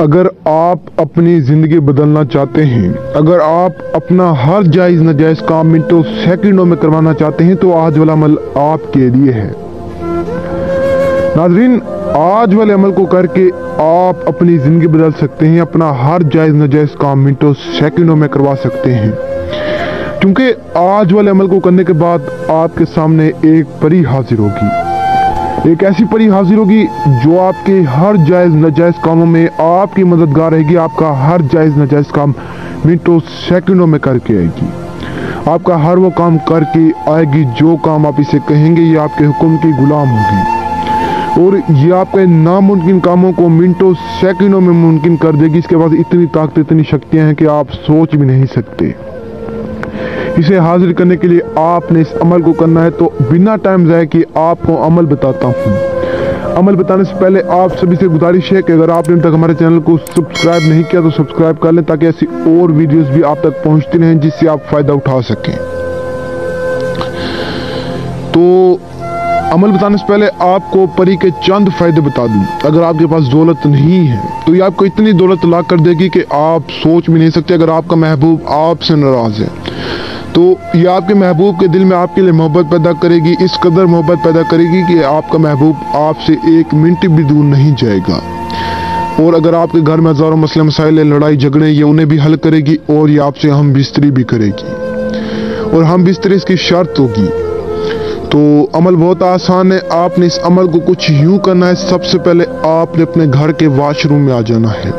اگر آپ اپنی زندگی بدلنا چاہتے ہیں، اگر آپ اپنا ہر جائز ناجائز کام منٹوں سیکنڈوں میں کروانا چاہتے ہیں تو آج والا عمل آپ کے لیے ہے۔ ناظرین، آج والے عمل کو کر کے آپ اپنی زندگی بدل سکتے ہیں، اپنا ہر جائز ناجائز کام منٹوں سیکنڈوں میں کروا سکتے ہیں، کیونکہ آج والے عمل کو کرنے کے بعد آپ کے سامنے ایک پری حاضر ہوگی، ایک ایسی پری حاضر ہوگی جو آپ کے ہر جائز ناجائز کاموں میں آپ کی مددگار رہے گی، آپ کا ہر جائز ناجائز کام منٹوں سیکنڈوں میں کر کے آئے گی، آپ کا ہر وہ کام کر کے آئے گی جو کام آپ اسے کہیں گے، یہ آپ کے حکم کی غلام ہوگی اور یہ آپ کے ناممکن کاموں کو منٹوں سیکنڈوں میں ممکن کر دے گی۔ اس کے بعد اتنی طاقت، اتنی شکتیاں ہیں کہ آپ سوچ بھی نہیں سکتے۔ اسے حاضر کرنے کے لیے آپ نے اس عمل کو کرنا ہے، تو بنا ٹائم ضائع کیے آپ کو عمل بتاتا ہوں۔ عمل بتانے سے پہلے آپ سبھی سے گزارش ہے کہ اگر آپ نے اب تک ہمارے چینل کو سبسکرائب نہیں کیا تو سبسکرائب کر لیں تاکہ ایسی اور ویڈیوز بھی آپ تک پہنچتی رہیں جس سے آپ فائدہ اٹھا سکیں۔ تو عمل بتانے سے پہلے آپ کو پری کے چند فائدے بتا دوں۔ اگر آپ کے پاس دولت نہیں ہے تو یہ آپ کو اتنی دولت لا کر دے گی کہ آپ سوچ بھی نہیں سکتے۔ اگر آپ کا محبوب آپ سے ناراض ہے تو یہ آپ کے محبوب کے دل میں آپ کے لیے محبت پیدا کرے گی، اس قدر محبت پیدا کرے گی کہ آپ کا محبوب آپ سے ایک منٹ بھی دور نہیں جائے گا۔ اور اگر آپ کے گھر میں ہزاروں مسئلے مسائل، لڑائی جھگڑے، یہ انہیں بھی حل کرے گی اور یہ آپ سے ہم بستری بھی کرے گی، اور ہم بستری اس کی شرط ہوگی۔ تو عمل بہت آسان ہے، آپ نے اس عمل کو کچھ یوں کرنا ہے۔ سب سے پہلے آپ نے اپنے گھر کے واش روم میں آ جانا ہے،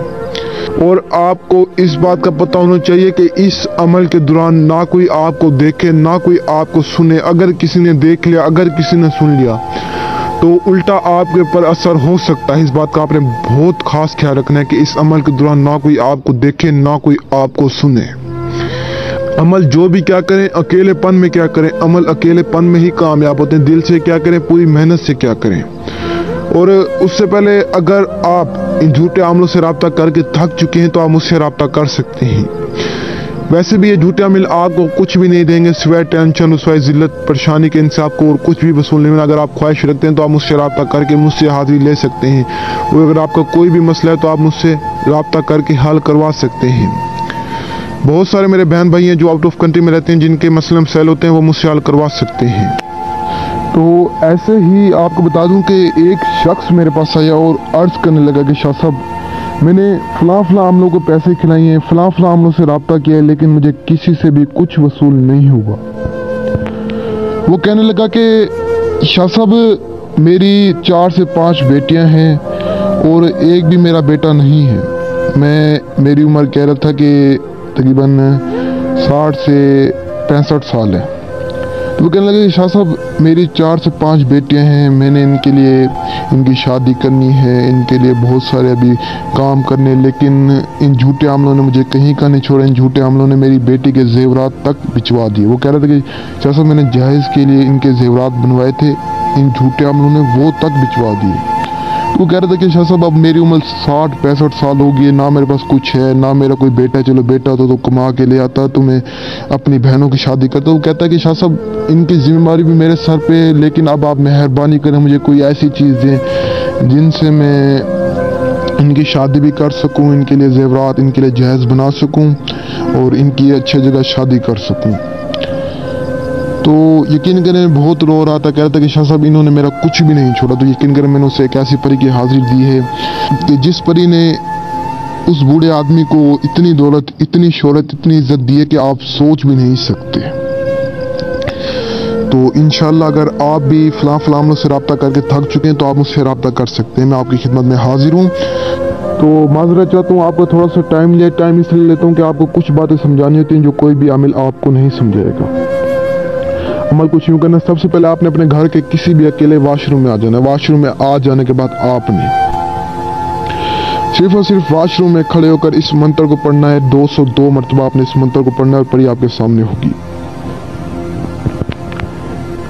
اور آپ کو اس بات کا پتہ ہونا چاہیے کہ اس عمل کے دوران نہ کوئی آپ کو دیکھے، نہ کوئی آپ کو سنے۔ اگر کسی نے دیکھ لیا، اگر کسی نے سن لیا تو الٹا آپ کے اوپر اثر ہو سکتا ہے۔ اس بات کا آپ نے بہت خاص خیال رکھنا ہے کہ اس عمل کے دوران نہ کوئی آپ کو دیکھے، نہ کوئی آپ کو سنے۔ عمل جو بھی کیا کریں اکیلے پن میں کیا کریں، عمل اکیلے پن میں ہی کامیاب ہوتے ہیں۔ دل سے کیا کریں، پوری محنت سے کیا کریں۔ اور اس سے پہلے اگر آپ ان جھوٹے عملوں سے رابطہ کر کے تھک چکے ہیں تو آپ مجھ سے رابطہ کر سکتے ہیں۔ ویسے بھی یہ جھوٹے عمل آپ کو کچھ بھی نہیں دیں گے سوائے ٹینشن، سوائے ذلت پریشانی کے، ان سے آپ کو اور کچھ بھی وصول نہیں۔ اگر آپ خواہش رکھتے ہیں تو آپ مجھ سے رابطہ کر کے مجھ سے حاضری لے سکتے ہیں، اور اگر آپ کا کوئی بھی مسئلہ ہے تو آپ مجھ سے رابطہ کر کے حل کروا سکتے ہیں۔ بہت سارے میرے بہن بھائی ہیں جو آؤٹ آف کنٹری میں رہتے ہیں، جن کے مسئلے مسائل ہوتے ہیں وہ مجھ سے حل کروا سکتے ہیں۔ تو ایسے ہی آپ کو بتا دوں کہ ایک شخص میرے پاس آیا اور عرض کرنے لگا کہ شاہ صاحب، میں نے فلاں عملوں کو پیسے کھلائے ہیں، فلاں عملوں سے رابطہ کیا ہے، لیکن مجھے کسی سے بھی کچھ وصول نہیں ہوا۔ وہ کہنے لگا کہ شاہ صاحب، میری 4 سے 5 بیٹیاں ہیں اور ایک بھی میرا بیٹا نہیں ہے۔ میری عمر کہہ رہا تھا کہ تقریباً 60 سے 65 سال ہے۔ تو وہ کہنے لگے کہ شاہ صاحب، میری 4 سے 5 بیٹیاں ہیں، میں نے ان کے لیے ان کی شادی کرنی ہے، ان کے لیے بہت سارے ابھی کام کرنے، لیکن ان جھوٹے عملوں نے مجھے کہیں کا نہیں چھوڑا۔ ان جھوٹے عملوں نے میری بیٹی کے زیورات تک بچوا دیے۔ وہ کہہ رہا تھا کہ شاہ صاحب، میں نے جہیز کے لیے ان کے زیورات بنوائے تھے، ان جھوٹے عملوں نے وہ تک بچوا دیے۔ وہ کہہ رہا تھا کہ شاہ صاحب، اب میری عمر 60-65 سال ہوگی ہے، نہ میرے پاس کچھ ہے، نہ میرا کوئی بیٹا۔ چلو بیٹا تو کما کے لے آتا تو میں اپنی بہنوں کی شادی کرتا۔ وہ کہتا ہے کہ شاہ صاحب، ان کی ذمہ داری بھی میرے سر پہ، لیکن اب آپ مہربانی کریں، مجھے کوئی ایسی چیز دیں جن سے میں ان کی شادی بھی کر سکوں، ان کے لیے زیورات، ان کے لیے جہیز بنا سکوں اور ان کی اچھی جگہ شادی کر سکوں۔ تو یقین کریں بہت رو رہا تھا، کہہ رہا تھا کہ شاہ صاحب، انہوں نے میرا کچھ بھی نہیں چھوڑا۔ تو یقین کریں میں نے اسے ایک ایسی پری کی حاضری دی ہے کہ جس پری نے اس بوڑھے آدمی کو اتنی دولت، اتنی شہرت، اتنی عزت دی ہے کہ آپ سوچ بھی نہیں سکتے۔ تو انشاءاللہ اگر آپ بھی فلاں عملوں سے رابطہ کر کے تھک چکے ہیں تو آپ مجھ سے رابطہ کر سکتے ہیں۔ میں آپ کی خدمت میں حاضر ہوں۔ تو معذرت چاہتا ہوں، آپ کو تھوڑا سا ٹائم اس لیے لیتا ہوں کہ آپ کو کچھ باتیں سمجھانی ہوتی ہیں جو کوئی بھی عامل آپ کو نہیں سمجھائے گا۔ عمل کچھ یوں کرنا، سب سے پہلے آپ نے اپنے گھر کے کسی بھی اکیلے واش روم میں آ جانا ہے۔ واش روم میں آ جانے کے بعد آپ نے صرف اور صرف واش روم میں کھڑے ہو کر اس منتر کو پڑھنا ہے۔ 202 مرتبہ آپ نے اس منتر کو پڑھنا ہے اور پڑھی آپ کے سامنے ہوگی۔